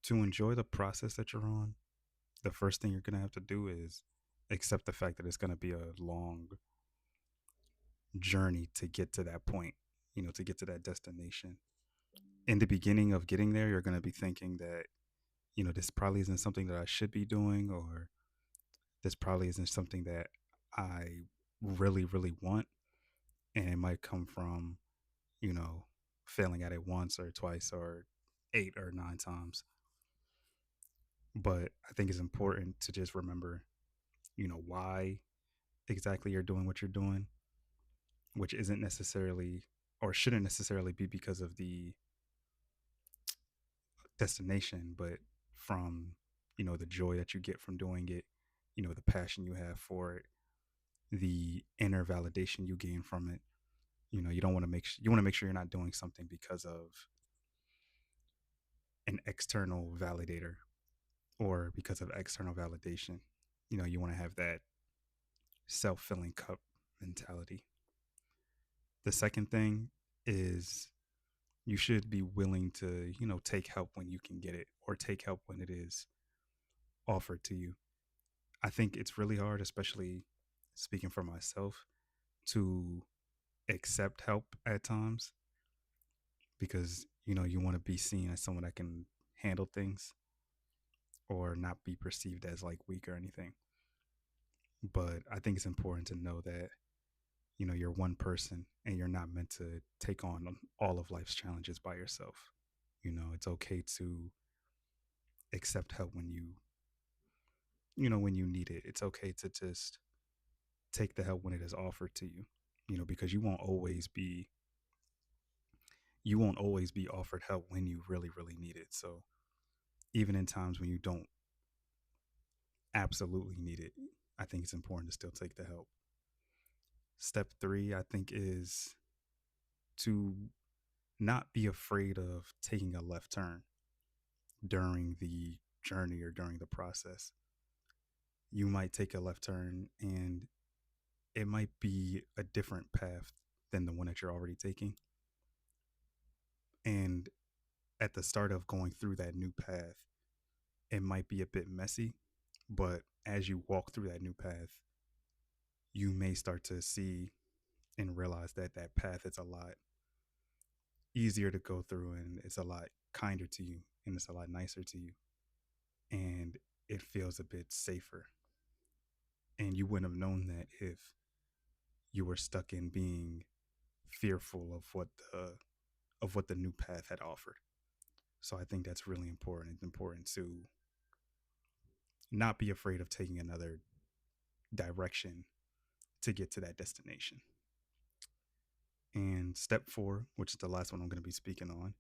To enjoy the process that you're on, the first thing you're going to have to do is accept the fact that it's going to be a long journey to get to that point, to get to that destination. In the beginning of getting there, you're going to be thinking that, this probably isn't something that I should be doing, or this probably isn't something that I really, really want. And it might come from, you know, failing at it once or twice or eight or nine times. But I think it's important to just remember, why exactly you're doing what you're doing, which isn't necessarily or shouldn't necessarily be because of the destination, but from, the joy that you get from doing it, the passion you have for it, the inner validation you gain from it. You don't want to you want to make sure you're not doing something because of an external validator or because of external validation. You want to have that self-filling cup mentality. The second thing is you should be willing to, take help when you can get it or take help when it is offered to you. I think it's really hard, especially speaking for myself, to accept help at times because, you want to be seen as someone that can handle things or not be perceived as like weak or anything. But I think it's important to know that, you're one person and you're not meant to take on all of life's challenges by yourself. It's okay to accept help when when you need it. It's okay to just take the help when it is offered to you, because you won't always be offered help when you really, really need it. So even in times when you don't absolutely need it, I think it's important to still take the help. Step three, I think, is to not be afraid of taking a left turn during the journey or during the process. You might take a left turn and it might be a different path than the one that you're already taking. And at the start of going through that new path, it might be a bit messy, but as you walk through that new path, you may start to see and realize that that path is a lot easier to go through and it's a lot kinder to you and it's a lot nicer to you and it feels a bit safer. And you wouldn't have known that if you were stuck in being fearful of what the new path had offered. So I think that's really important. It's important to not be afraid of taking another direction to get to that destination. And step four, which is the last one I'm going to be speaking on,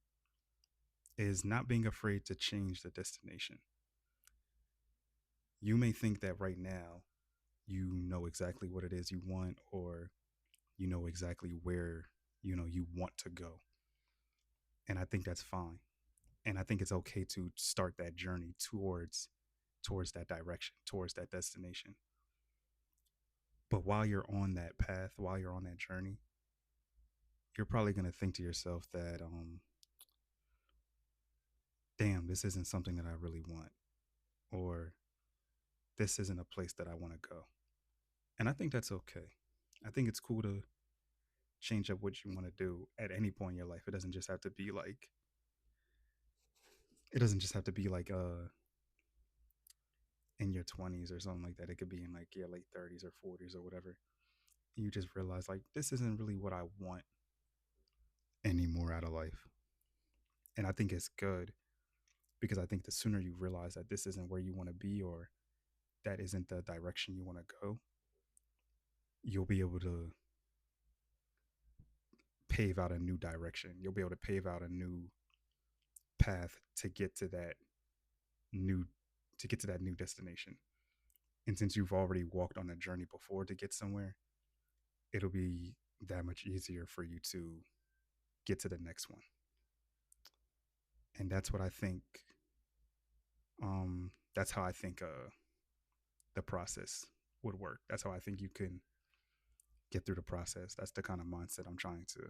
is not being afraid to change the destination. You may think that right now you know exactly what it is you want or you know exactly where you want to go. And I think that's fine. And I think it's okay to start that journey towards that direction, towards that destination. But while you're on that path, while you're on that journey, you're probably going to think to yourself that damn, this isn't something that I really want or this isn't a place that I want to go. And I think that's okay. I think it's cool to change up what you want to do at any point in your life. It doesn't just have to be like in your 20s or something like that. It could be in like your late 30s or 40s or whatever. You just realize like this isn't really what I want anymore out of life. And I think it's good because I think the sooner you realize that this isn't where you want to be or that isn't the direction you want to go, you'll be able to pave out a new direction. You'll be able to pave out a new path new to get to that new destination. And since you've already walked on a journey before to get somewhere, it'll be that much easier for you to get to the next one. And that's what I think. That's how I think the process would work. That's how I think you can get through the process. That's the kind of mindset I'm trying to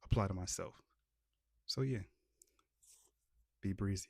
apply to myself. So yeah, be breezy.